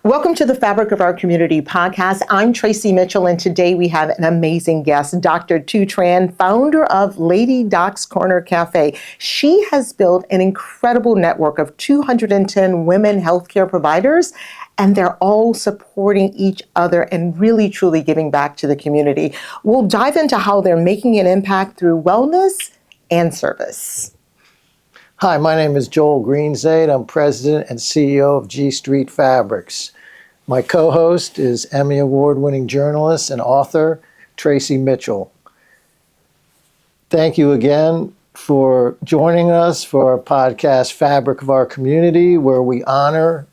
Welcome to the Fabric of Our Community podcast. I'm Traci Mitchell, and today we have an amazing guest, Dr. Thu Tran, founder of Lady Doc's Corner Cafe. She has built an incredible network of 210 women healthcare providers, and they're all supporting each other and really, truly giving back to the community. We'll dive into how they're making an impact through wellness and service. Hi, my name is Joel Greenzaid. I'm president and CEO of G Street Fabrics. My co-host is Emmy award-winning journalist and author Traci Mitchell. Thank you again for joining us for our podcast, Fabric of Our Community, where we honor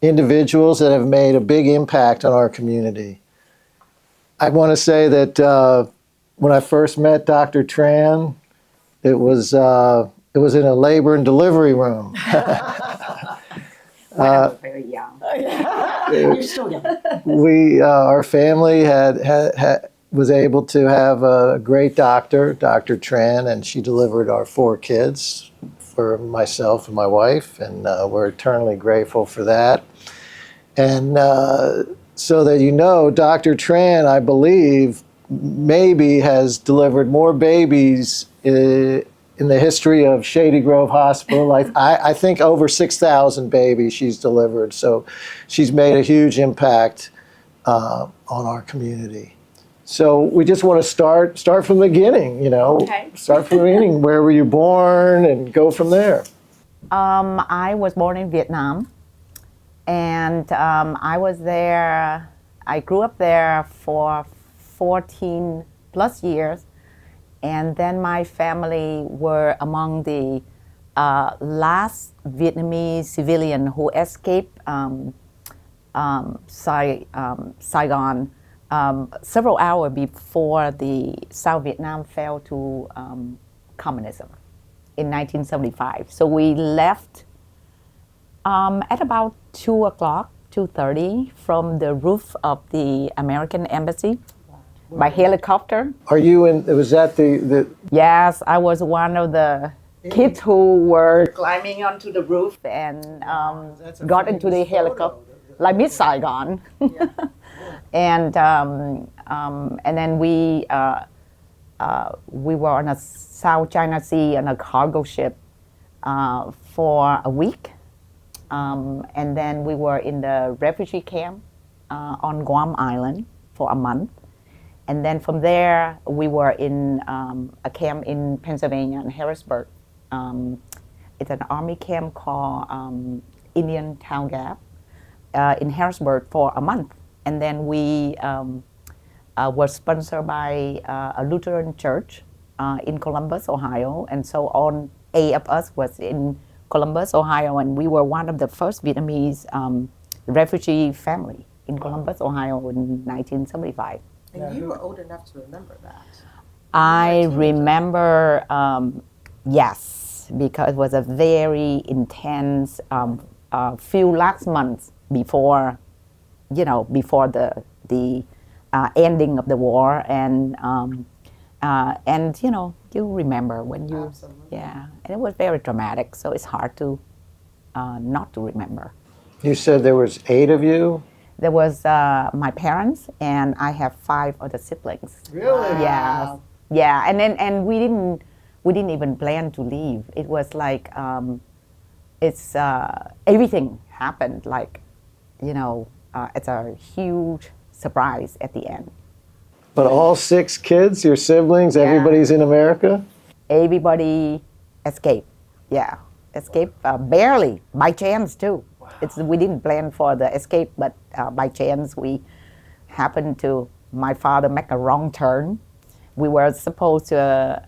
individuals that have made a big impact on our community. I want to say that when I first met Dr. Tran, it was in a labor and delivery room. I was very young. You're still young. Our family was able to have a great doctor, Dr. Tran, and she delivered our 4 kids for myself and my wife, and we're eternally grateful for that. And so that you know, Dr. Tran, I believe, maybe has delivered more babies in the history of Shady Grove Hospital. I think over 6,000 babies she's delivered. So she's made a huge impact on our community. So we just want to start from the beginning, Okay. Start from the beginning. Where were you born and go from there? I was born in Vietnam, and I grew up there for 14 plus years. And then my family were among the last Vietnamese civilian who escaped Saigon several hours before the South Vietnam fell to communism in 1975. So we left at about 2:30 from the roof of the American embassy. By helicopter. Are you in? Was that the? Yes, I was one of the kids who were climbing onto the roof and got into the helicopter, like Miss Saigon. Yeah. And then we were on a South China Sea on a cargo ship for a week, and then we were in the refugee camp on Guam Island for a month. And then from there, we were in a camp in Pennsylvania, in Harrisburg. It's an army camp called Indian Town Gap in Harrisburg for a month. And then we were sponsored by a Lutheran church in Columbus, Ohio. And so all 8 of us was in Columbus, Ohio. And we were one of the first Vietnamese refugee family in Columbus, Ohio in 1975. And you were old enough to remember that. I remember, yes, because it was a very intense few last months before, before the ending of the war, and you remember when you, Absolutely. yeah, and it was very dramatic. So it's hard to not to remember. You said there was 8 of you. There was my parents, and I have 5 other siblings. Really? Yeah, yeah. And we didn't even plan to leave. It was like it's everything happened like, it's a huge surprise at the end. But all 6 kids, your siblings, Yeah. everybody's in America? Everybody escaped. Yeah, escaped barely by chance too. We didn't plan for the escape, but by chance we happened to, my father make a wrong turn. We were supposed to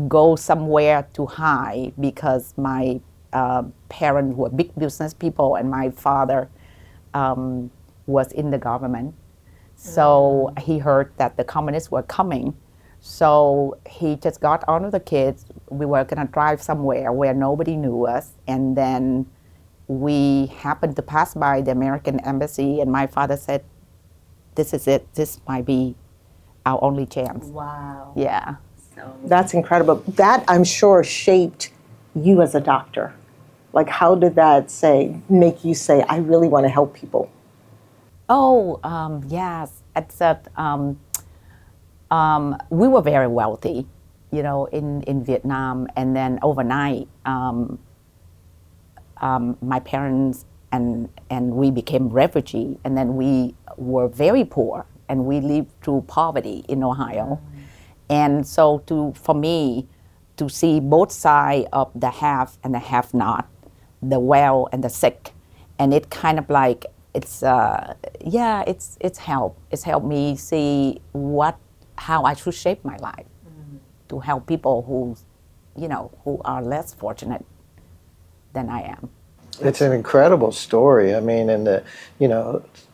go somewhere to hide because my parents were big business people and my father was in the government. So he heard that the communists were coming. So he just got on with the kids. We were gonna drive somewhere where nobody knew us, and then we happened to pass by the American embassy, and my father said, "This is it. This might be our only chance." Wow. Yeah. That's incredible. That, I'm sure, shaped you as a doctor. Like, how did that make you say, I really want to help people? Oh, yes. We were very wealthy, in Vietnam. And then overnight, my parents and we became refugee. And then we were very poor. And we lived through poverty in Ohio. And so for me, to see both sides of the have and the have not, the well and the sick, and it kind of like, it's helped. It's helped me see how I should shape my life to help people who are less fortunate than I am. It's an incredible story. I mean, and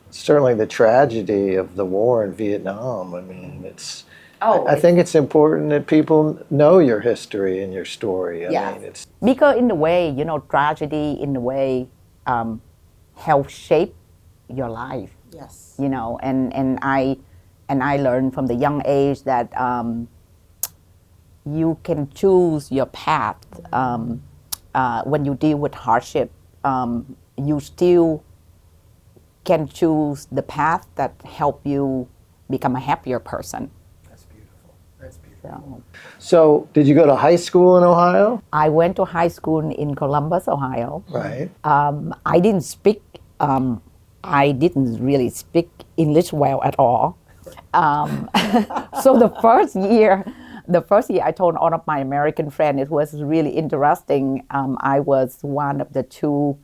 certainly the tragedy of the war in Vietnam. I mean, I think it's important that people know your history and your story. I mean, because in the way, tragedy in the way help shape your life. Yes. And I learned from the young age that you can choose your path. When you deal with hardship, you still can choose the path that help you become a happier person. That's beautiful. That's beautiful. So, did you go to high school in Ohio? I went to high school in Columbus, Ohio. Right. I didn't really speak English well at all. So the first year I told all of my American friends, it was really interesting. I was one of the two,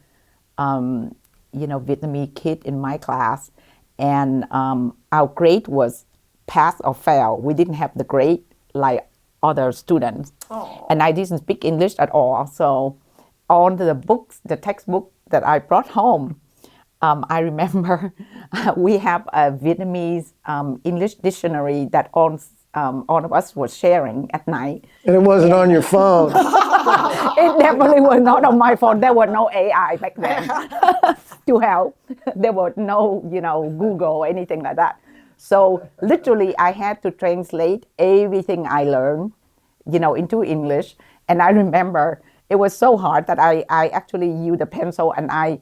Vietnamese kids in my class, and our grade was pass or fail. We didn't have the grade like other students. Oh. And I didn't speak English at all. So on the textbook that I brought home, I remember we have a Vietnamese English dictionary that all of us were sharing at night. And it wasn't on your phone. It definitely was not on my phone. There was no AI back then to help. There was no, Google or anything like that. So literally I had to translate everything I learned, into English. And I remember it was so hard that I actually used a pencil and I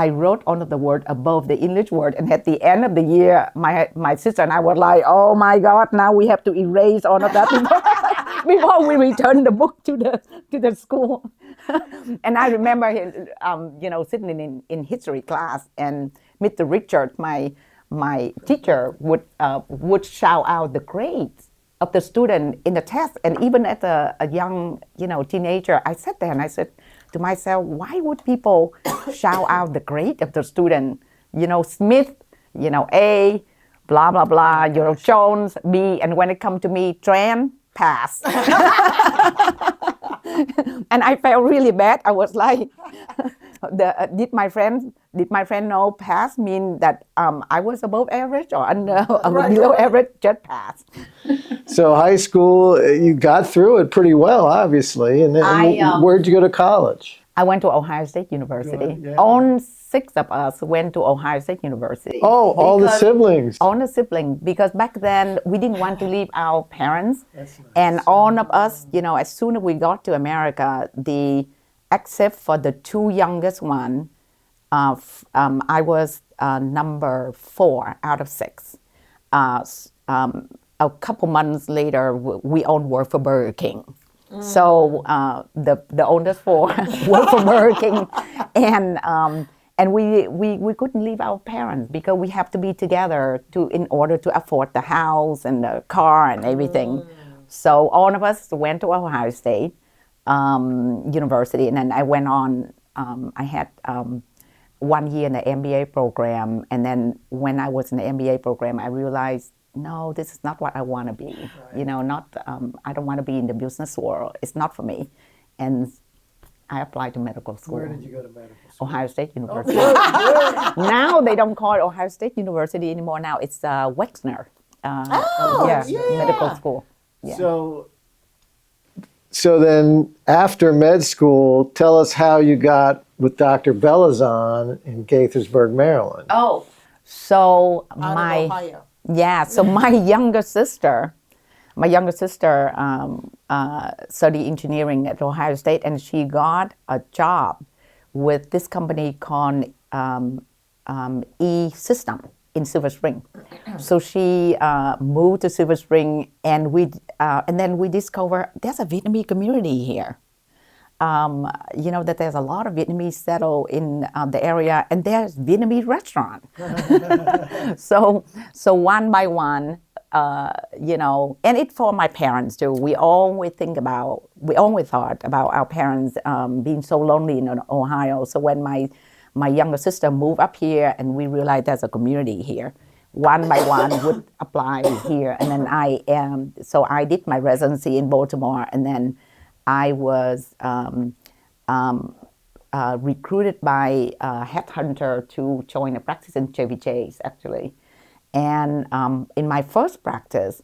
wrote all of the word above the English word, and at the end of the year, my sister and I were like, "Oh my God! Now we have to erase all of that before we return the book to the school." And I remember, sitting in history class, and Mr. Richard, my teacher, would shout out the grades of the student in the test, and even as a young teenager, I sat there and I said to myself, why would people shout out the grade of the student? Smith, A, blah, blah, blah, Jones, B, and when it come to me, Tran, pass. And I felt really bad. I was like, did my friend know pass mean that I was above average or below average, just pass? So high school, you got through it pretty well, obviously. And then where'd you go to college? I went to Ohio State University. All 6 of us went to Ohio State University. Oh, all the siblings. All the siblings, because back then we didn't want to leave our parents. Nice. And all of us, as soon as we got to America, except for the 2 youngest one, I was number 4 out of 6. A couple months later, we all worked for Burger King. So the oldest 4 worked for Burger King, and we couldn't leave our parents because we have to be together in order to afford the house and the car and everything. So all of us went to Ohio State University, and then I went on. I had 1 year in the MBA program, and then when I was in the MBA program, I realized, no, this is not what I want to be. Right. I don't want to be in the business world. It's not for me. And I applied to medical school. Where did you go to medical school? Ohio State University. Now they don't call it Ohio State University anymore. Now it's Wexner. Medical school. Yeah. So then after med school, tell us how you got with Dr. Belazon in Gaithersburg, Maryland. Oh, so Ohio. Yeah, so my younger sister studied engineering at Ohio State, and she got a job with this company called E-System in Silver Spring. So she moved to Silver Spring, and then we discovered there's a Vietnamese community here. That there's a lot of Vietnamese settled in the area, and there's Vietnamese restaurant. So one by one, and it's for my parents too. We always thought about our parents being so lonely in Ohio. So when my younger sister moved up here, and we realized there's a community here, one by one would apply here, and then I did my residency in Baltimore, and then I was recruited by a headhunter to join a practice in Chevy Chase, actually. And in my first practice,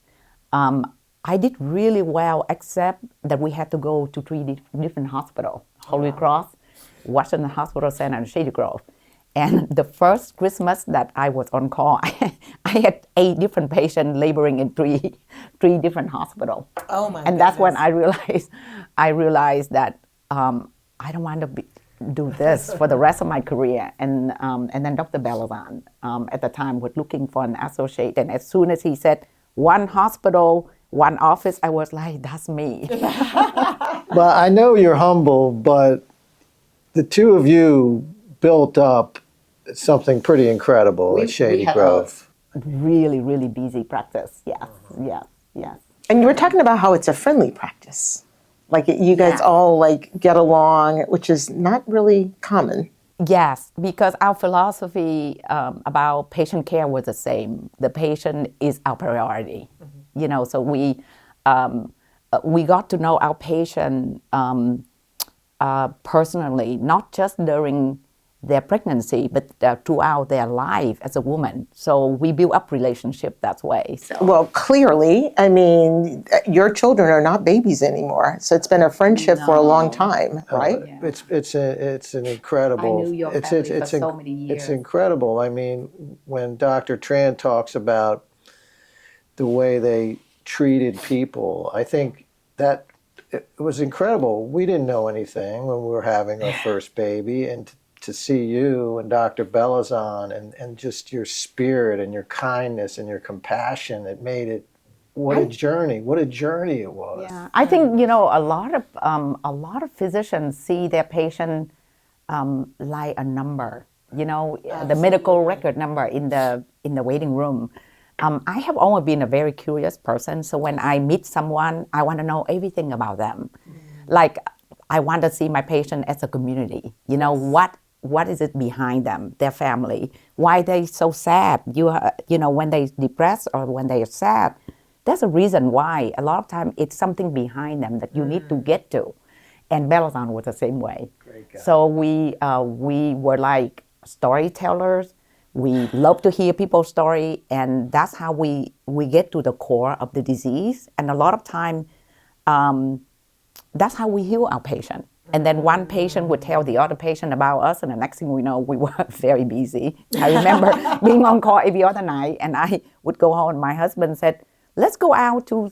I did really well, except that we had to go to 3 different hospitals: Holy Cross, Washington Hospital Center, and Shady Grove. And the first Christmas that I was on call, I had 8 different patients laboring in three different hospitals. Oh my! And that's when I realized that I don't want to do this for the rest of my career. And then Dr. Belazan at the time was looking for an associate, and as soon as he said 1 hospital, 1 office, I was like, that's me. Well, I know you're humble, but the two of you built up something pretty incredible at Shady Grove. Really, really busy practice. Yes. And you were talking about how it's a friendly practice. Like you guys all like get along, which is not really common. Yes, because our philosophy about patient care was the same. The patient is our priority. So we got to know our patient personally, not just during their pregnancy, but throughout their life as a woman. So we build up relationship that way. So. Well, clearly, I mean, your children are not babies anymore. So it's been a friendship for a long time, right? It's an incredible. I knew your family for so many years. It's incredible. I mean, when Dr. Tran talks about the way they treated people, I think that it was incredible. We didn't know anything when we were having our first baby, and to see you and Dr. Belazan and just your spirit and your kindness and your compassion, it made it what a journey it was. Yeah, I think a lot of physicians see their patient like a number, the medical record number in the waiting room. I have always been a very curious person, so when I meet someone, I want to know everything about them. Like I want to see my patient as a community. What is it behind them, their family? Why they so sad? When they're depressed or when they're sad, there's a reason why. A lot of times it's something behind them that you need to get to. And Belazan was the same way. Great guy. So we were like storytellers. We love to hear people's story, and that's how we get to the core of the disease. And a lot of time, that's how we heal our patient. And then one patient would tell the other patient about us, and the next thing we know, we were very busy. I remember being on call every other night, and I would go home, and my husband said, let's go out to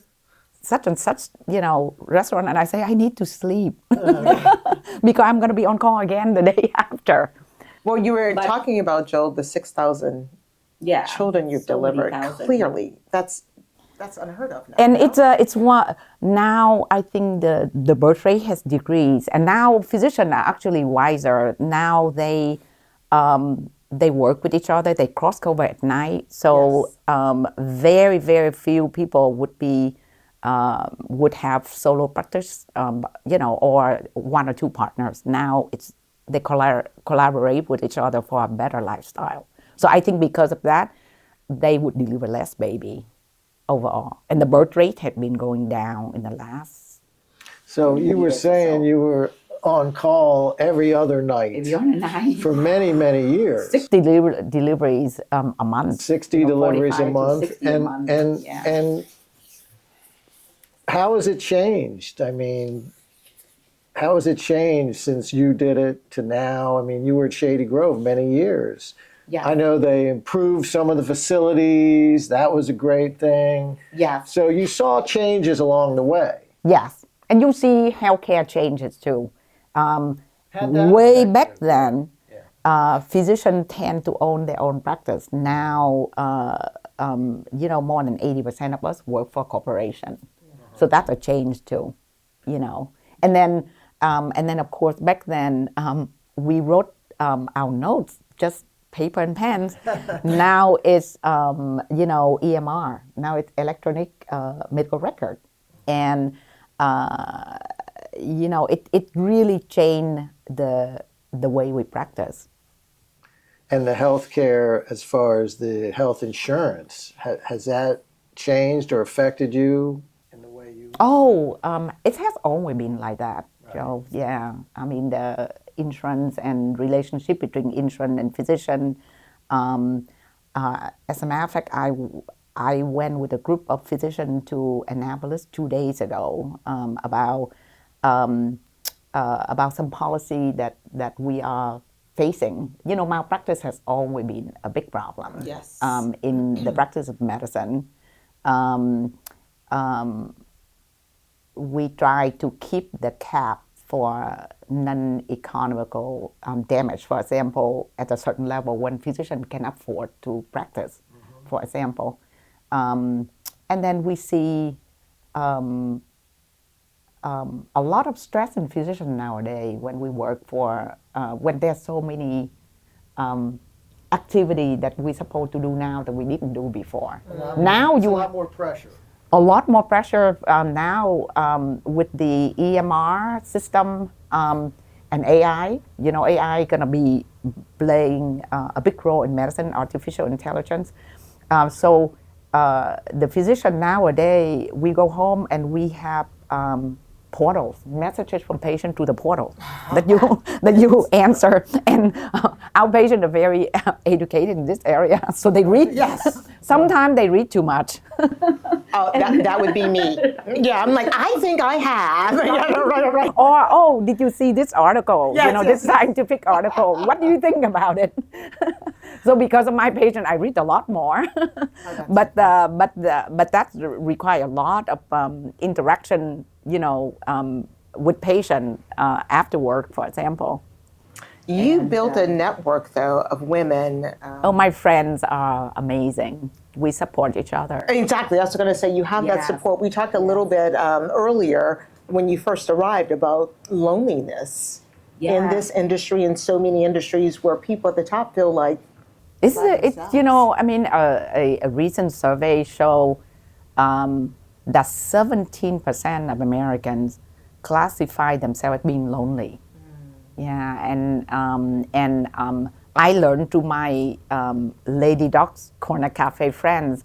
such and such, restaurant. And I say, I need to sleep because I'm going to be on call again the day after. Well, you were talking about, Joel, the 6,000 children you've delivered. Clearly, that's unheard of now. And it's one now. I think the birth rate has decreased, and now physicians are actually wiser. Now they work with each other. They cross cover at night. So very, very few people would have solo practice, or 1 or 2 partners. Now they collaborate with each other for a better lifestyle. So I think because of that, they would deliver less baby overall. And the birth rate had been going down in the last. So you were saying you were on call every other night for many, many years. 60 deliveries a month. 60 deliveries a month. And how has it changed? I mean, how has it changed since you did it to now? I mean, you were at Shady Grove many years. Yeah. I know they improved some of the facilities. That was a great thing. Yeah. So you saw changes along the way. Yes. And you see healthcare changes too. way back then, physicians tend to own their own practice. Now, more than 80% of us work for corporation. So that's a change too, And then, of course, back then, we wrote our notes, just paper and pens. Now it's, EMR. Now it's electronic medical record. And, it really changed the way we practice. And the healthcare, as far as the health insurance, has that changed or affected you in the way you? It has always been like that, Joe. Yeah, I mean the insurance and relationship between insurance and physician. As a matter of fact, I went with a group of physicians to Annapolis 2 days ago about some policy that we are facing. Malpractice has always been a big problem. Yes. In the practice of medicine. We try to keep the cap for non-economical damage. For example, at a certain level, when physician can afford to practice, for example. And then we see a lot of stress in physicians nowadays when we work when there's so many activity that we're supposed to do now that we didn't do before. Now a lot more pressure. A lot more pressure now with the EMR system and AI. AI is going to be playing a big role in medicine, artificial intelligence. So the physician nowadays, we go home and we have portals, messages from patient to the portal that you answer. And our patients are very educated in this area, so they read. Yes. Sometimes they read too much. Oh, that would be me. Yeah, I'm like, I think I have. Right. Or, did you see this article? Yes, This scientific article. What do you think about it? So because of my patient, I read a lot more. But that requires a lot of interaction, with patient after work, for example. You built a network, though, of women. My friends are amazing. We support each other. Exactly. I was going to say you have that Yes. support. We talked a little bit earlier when you first arrived about loneliness in this industry and so many industries where people at the top feel like It's a recent survey show that 17% of Americans classify themselves as being lonely. Yeah, and I learned through my Lady Doc's Corner Cafe friends,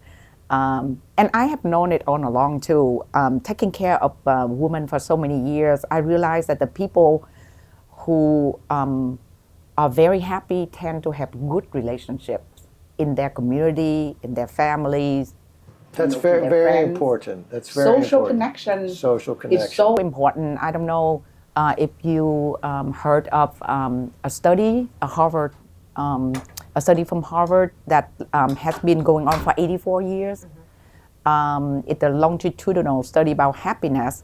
and I have known it all along too. Taking care of women for so many years, I realized that the people who are very happy tend to have good relationships in their community, in their families. That's very, their very friends. important. That's very Social important. connection Social connection. is so important. I don't know if you heard of a study, a study from Harvard that has been going on for 84 years. It's a longitudinal study about happiness,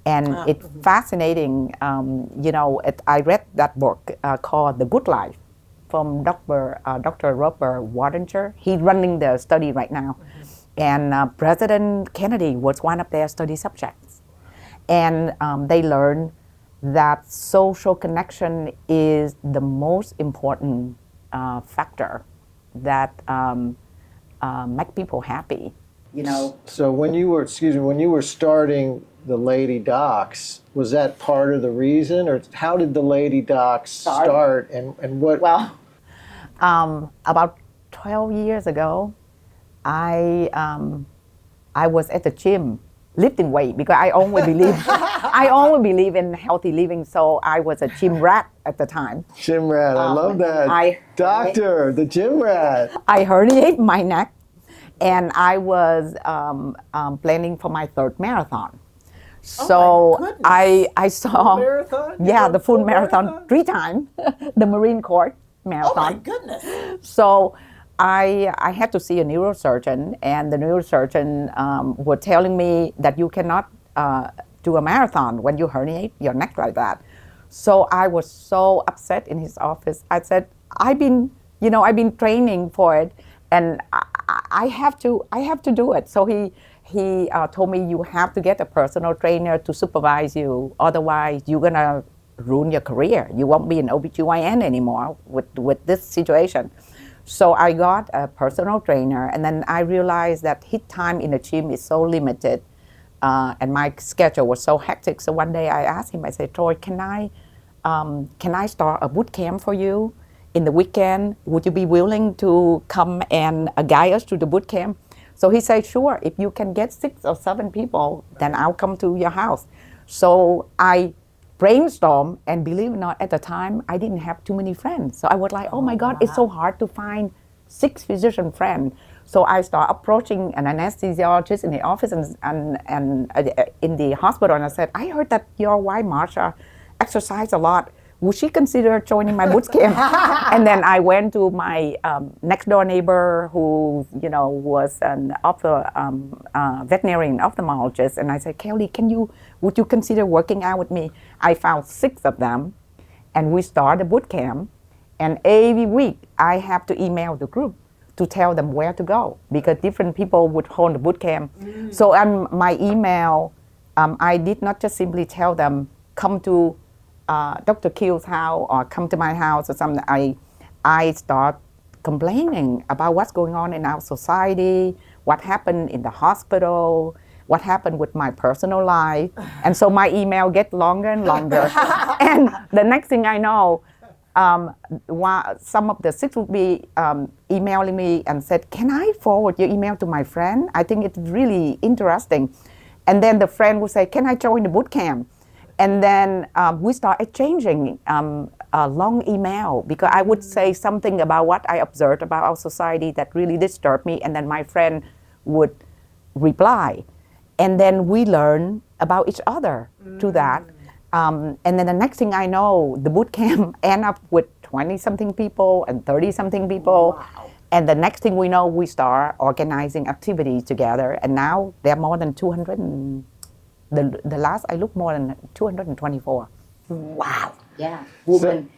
and it's fascinating. I read that book called The Good Life from Dr. Robert Wardinger. He's running the study right now. And President Kennedy was one of their study subjects. And they learned that social connection is the most important factor that make people happy. So when you were starting the Lady Docs, was that part of the reason, or how did the Lady Docs start, and what? Well, about 12 years ago, I was at the gym lifting weight because I always believe in healthy living. So I was a gym rat at the time. Gym rat, I love that. Doctor, the gym rat. I herniated my neck, and I was planning for my third marathon. So I saw Full marathon? the full marathon 3 times, the Marine Corps marathon. oh my goodness. So I had to see a neurosurgeon, and the neurosurgeon was telling me that you cannot do a marathon when you herniate your neck like that. So I was so upset in his office. I said, I've been training for it, and I have to do it. So he told me, you have to get a personal trainer to supervise you. Otherwise, you're gonna ruin your career. You won't be an OB-GYN anymore with this situation. So I got a personal trainer, and then I realized that his time in the gym is so limited, and my schedule was so hectic. So one day I asked him, I said, Troy, can I start a boot camp for you in the weekend? Would you be willing to come and guide us through the boot camp? So he said, sure, if you can get 6 or 7 people, then I'll come to your house. So I brainstormed, and believe it or not, at the time, I didn't have too many friends. So I was like, oh my God, it's so hard to find 6 physician friends. So I started approaching an anesthesiologist in the office and in the hospital, and I said, I heard that your wife, Marsha, exercise a lot. Would she consider joining my boot camp? And then I went to my next door neighbor who, was an veterinarian ophthalmologist, and I said, Kelly, would you consider working out with me? I found 6 of them, and we started a boot camp. And every week I have to email the group to tell them where to go, because different people would hold the boot camp. So on my email, I did not just simply tell them, come to Dr. Kill's house or come to my house or something. I start complaining about what's going on in our society, what happened in the hospital, what happened with my personal life. And so my email gets longer and longer. And the next thing I know, some of the 6 would be emailing me and said, can I forward your email to my friend? I think it's really interesting. And then the friend would say, can I join the boot camp? And then we start exchanging a long email, because I would say something about what I observed about our society that really disturbed me, and then my friend would reply. And then we learn about each other through that. And then the next thing I know, the boot camp end up with 20-something people and 30-something people. Wow. And the next thing we know, we start organizing activities together. And now there are more than 200, and the last I looked, more than 224. Wow. Yeah.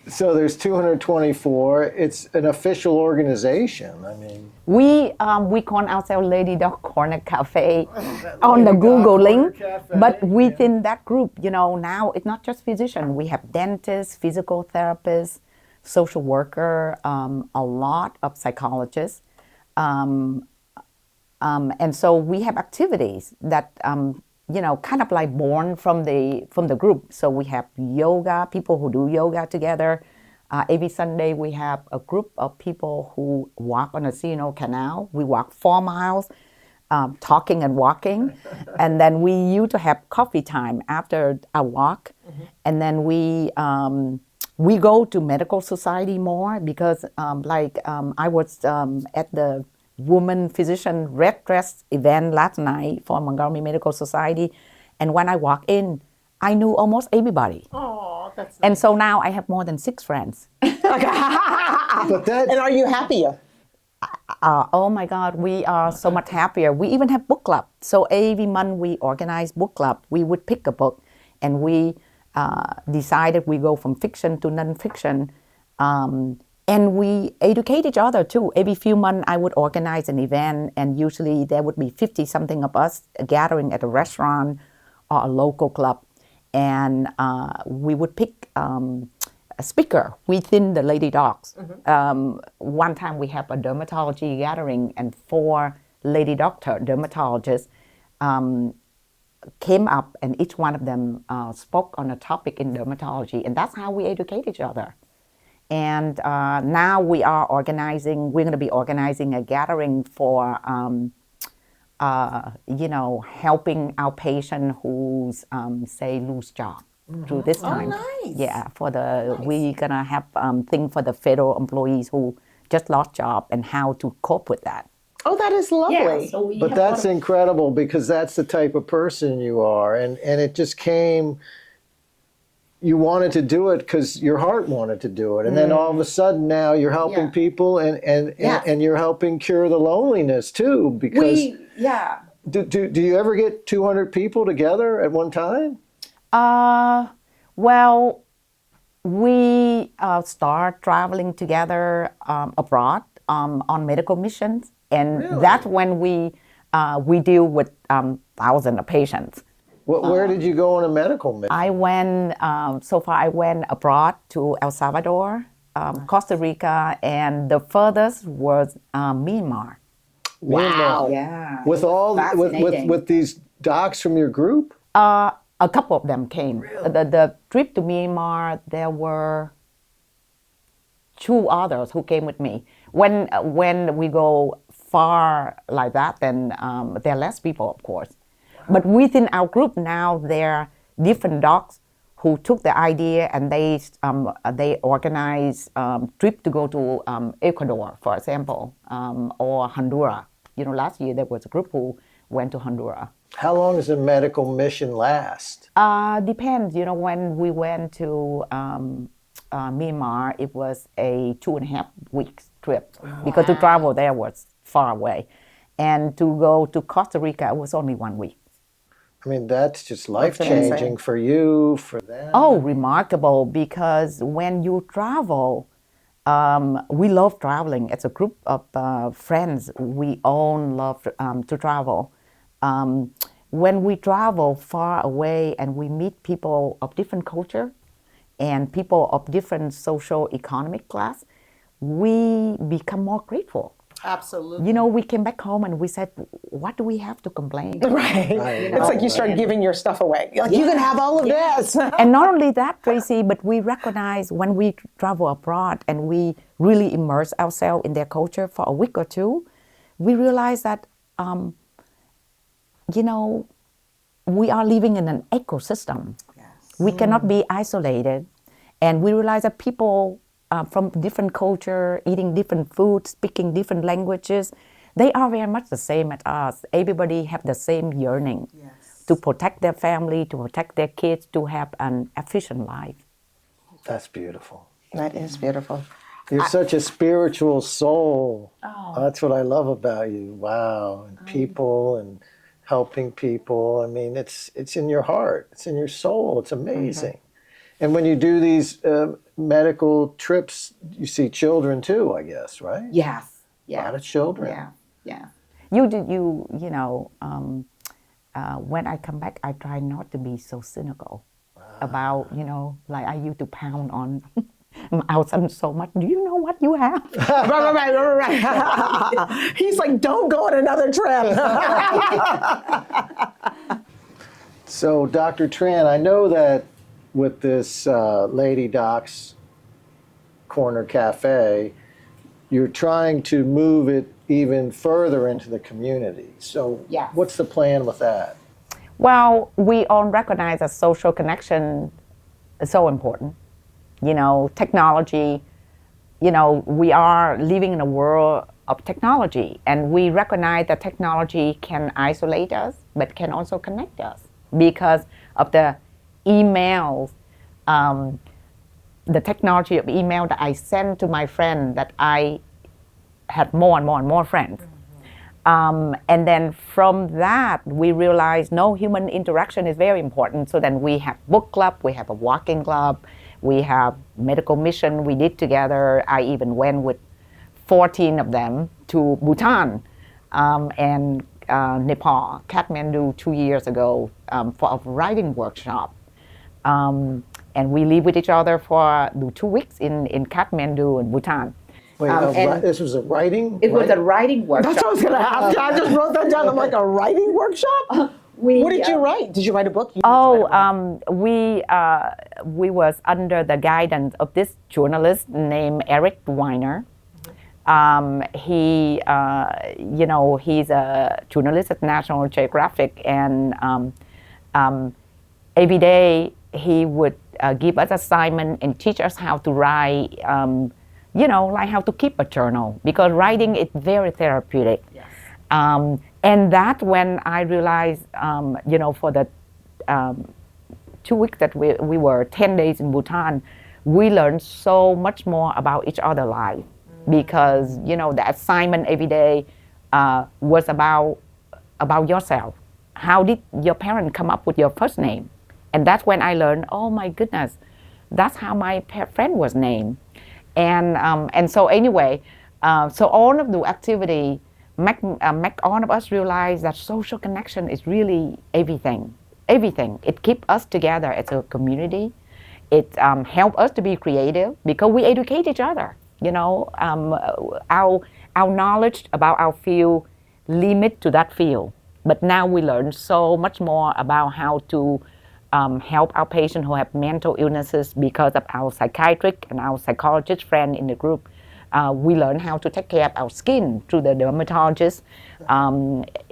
So there's 224. It's an official organization. I mean, we call ourselves Lady Dog Corner Cafe on the Google link, but within that group, now it's not just physician. We have dentists, physical therapists, social worker, a lot of psychologists, and so we have activities that kind of like born from the group. So we have yoga, people who do yoga together. Every Sunday we have a group of people who walk on the C&O Canal. We walk 4 miles, talking and walking. And then we used to have coffee time after our walk. And then we go to medical society more, because I was at the woman physician red dress event last night for Montgomery Medical Society, and when I walked in, I knew almost everybody. Oh, that's nice. And so now I have more than 6 friends. but that. And are you happier? Oh my God, we are so much happier. We even have book club. So every month we organize book club. We would pick a book, and we decided we go from fiction to nonfiction. And we educate each other too. Every few months I would organize an event, and usually there would be 50-something of us gathering at a restaurant or a local club. And we would pick a speaker within the Lady Dogs. One time we have a dermatology gathering, and 4 lady doctor dermatologists came up, and each one of them spoke on a topic in dermatology. And that's how we educate each other. And now we're going to be organizing a gathering for, helping our patient who's, lose job through this time. Oh, nice. Yeah, we're going to have thing for the federal employees who just lost job and how to cope with that. Oh, that is lovely. Yeah, so But that's incredible, because that's the type of person you are. And it just came... You wanted to do it because your heart wanted to do it, and then all of a sudden now you're helping people, and you're helping cure the loneliness too. Because do you ever get 200 people together at one time? Well, We start traveling together abroad on medical missions, and Really? that's when we deal with thousands of patients. Where did you go on a medical mission? I went so far. I went abroad to El Salvador, Costa Rica, and the furthest was Myanmar. Wow. Yeah. With all Fascinating. with these docs from your group? A couple of them came. The trip to Myanmar, there were 2 others who came with me. When we go far like that, then there are less people, of course. But within our group now, there are different docs who took the idea and they organize trip to go to Ecuador, for example, or Honduras. Last year there was a group who went to Honduras. How long does a medical mission last? Depends. When we went to Myanmar, it was a 2.5 weeks trip because to travel there was far away, and to go to Costa Rica it was only 1 week. I mean, that's just life-changing for you, for them. Oh, remarkable! Because when you travel, we love traveling. As a group of friends, we all love to travel. When we travel far away and we meet people of different culture and people of different social economic class, we become more grateful. Absolutely. We came back home and we said, what do we have to complain? Right. It's like you start giving your stuff away. Like, you can have all of this. And not only that, Tracy, but we recognize when we travel abroad and we really immerse ourselves in their culture for a week or two, we realize that, we are living in an ecosystem. Yes. We cannot be isolated. And we realize that people from different culture, eating different food, speaking different languages, they are very much the same as us. Everybody have the same yearning to protect their family, to protect their kids, to have an efficient life. That's beautiful. That is beautiful. You're such a spiritual soul. Oh. That's what I love about you. Wow. And people and helping people. I mean, it's in your heart. It's in your soul. It's amazing. And when you do these medical trips, you see children too, I guess, right? Yes. A lot of children. Yeah. When I come back, I try not to be so cynical about, like I used to pound on our son so much. Do you know what you have? Right. He's like, don't go on another trip. So, Dr. Tran, I know that with this Lady Doc's Corner Cafe, you're trying to move it even further into the community. So what's the plan with that? Well, we all recognize that social connection is so important. Technology, we are living in a world of technology, and we recognize that technology can isolate us, but can also connect us because of the emails, the technology of email that I send to my friend, that I had more and more and more friends. And then from that, we realized human interaction is very important. So then we have book club, we have a walking club, we have medical mission we did together. I even went with 14 of them to Bhutan and Nepal, Kathmandu 2 years ago for a writing workshop. And we live with each other for 2 weeks in Kathmandu and Bhutan. Wait, this was a writing? It was a writing workshop. That's what I was going to ask. I just wrote that down. I'm like, a writing workshop? What did you write? Did you write a book? We was under the guidance of this journalist named Eric Weiner. He's a journalist at National Geographic, and every day he would give us assignment and teach us how to write, like how to keep a journal, because writing is very therapeutic. Yes. And that when I realized, for the 2 weeks that we were 10 days in Bhutan, we learned so much more about each other's life, because, the assignment every day was about yourself. How did your parents come up with your first name? And that's when I learned, oh my goodness, That's how my friend was named. And so anyway, so all of the activity make all of us realize that social connection is really everything. Everything. It keeps us together as a community. It helps us to be creative because we educate each other. You know, our knowledge about our field limit to that field. But now we learn so much more about how to help our patients who have mental illnesses because of our psychiatric and our psychologist friend in the group. We learn how to take care of our skin through the dermatologist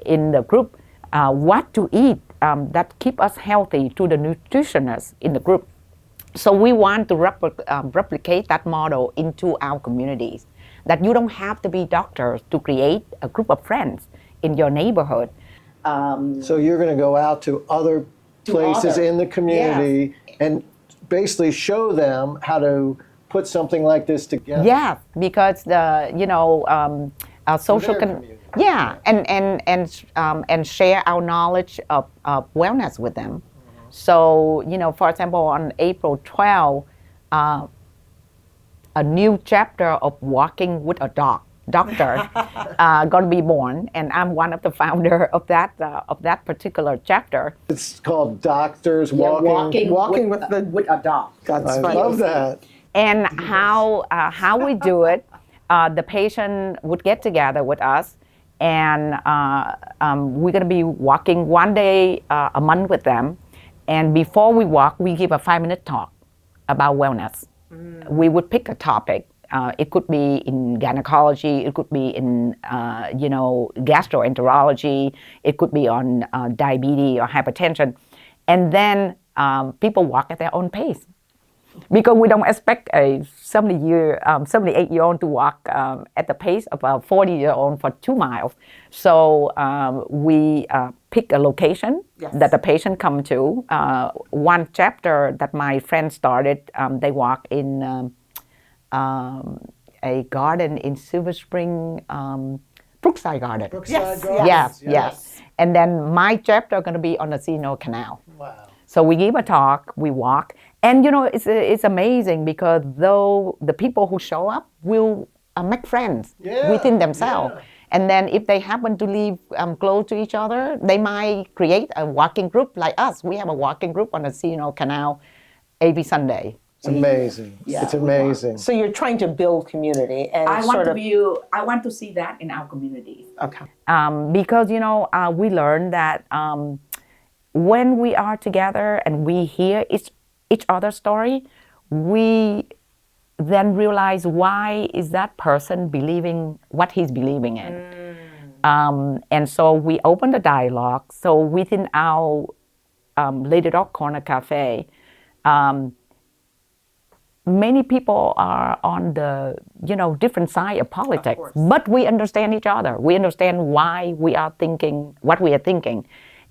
in the group. What to eat that keep us healthy through the nutritionist in the group. So we want to replicate that model into our communities. That you don't have to be doctors to create a group of friends in your neighborhood. So you're going to go out to other places in the community and basically show them how to put something like this together. Yeah, because our social and share our knowledge of wellness with them. So for example, on April 12, a new chapter of Walking with a Doctor going to be born, and I'm one of the founder of that particular chapter. It's called Doctors Walking with a dog. That's I funny. love that. And how we do it, the patient would get together with us, and we're going to be walking one day a month with them. And before we walk, we give a 5-minute talk about wellness. We would pick a topic. It could be in gynecology, it could be in gastroenterology, it could be on diabetes or hypertension. And then people walk at their own pace. Because we don't expect a 78-year-old to walk at the pace of a 40-year-old for 2 miles. So we pick a location that the patient come to. One chapter that my friend started, they walk in a garden in Silver Spring, Brookside Garden. Brookside Garden. Yes. And then my chapter are going to be on the Sino Canal. Wow. So we give a talk, we walk, and it's amazing because though the people who show up will make friends within themselves. Yeah. And then if they happen to live close to each other, they might create a walking group like us. We have a walking group on the Sino Canal every Sunday. It's amazing. Yeah. It's amazing. So you're trying to build community, and I want to see that in our communities. Okay. Because we learned that when we are together and we hear each other's story, we then realize why is that person believing what he's believing in. And so we open the dialogue. So within our Lady Dog Corner Cafe, many people are on the different side of politics, but we understand each other. We understand why we are thinking what we are thinking,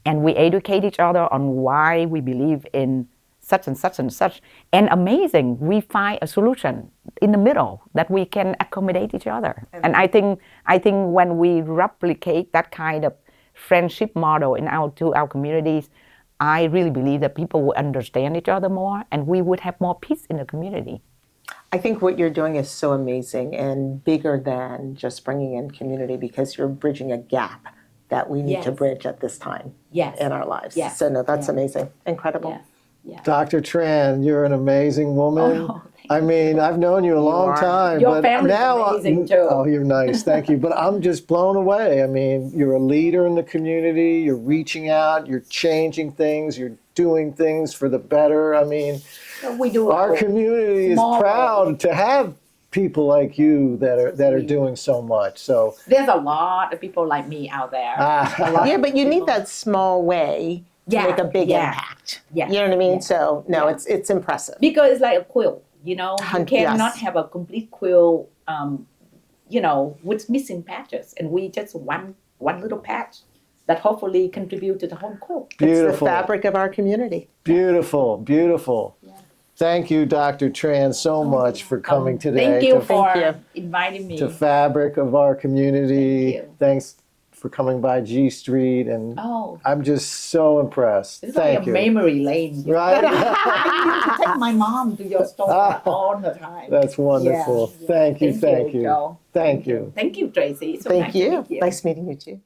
and we educate each other on why we believe in such and such and such. And amazing, we find a solution in the middle that we can accommodate each other. And I think when we replicate that kind of friendship model to our communities, I really believe that people will understand each other more and we would have more peace in the community. I think what you're doing is so amazing and bigger than just bringing in community, because you're bridging a gap that we need to bridge at this time in our lives. So no, that's amazing. Incredible. Yeah. Dr. Tran, you're an amazing woman. Oh, I mean, I've known you a long time. Your but family's now, amazing too. Oh, you're nice. Thank you. But I'm just blown away. I mean, you're a leader in the community. You're reaching out. You're changing things. You're doing things for the better. I mean, we do. Our community is proud to have people like you that are doing so much. So there's a lot of people like me out there. But you need that small way to make a big impact. You know what I mean? So no, it's impressive. Because it's like a quilt, you cannot have a complete quilt, with missing patches. And we just one little patch that hopefully contribute to the whole quilt. Beautiful. It's the fabric of our community. Beautiful, beautiful. Yeah. Thank you, Dr. Tran, so much for coming today. Thank you for inviting me. To fabric of our community. Thanks for coming by G Street, and Oh, I'm just so impressed. it's Thank like a you. memory lane. Right? I used to take my mom to your store all the time. That's wonderful. Yeah. Thank you. Thank you, Joel. Thank you. Thank you, Tracy. So Thank nice to you. meet you. Nice meeting you too.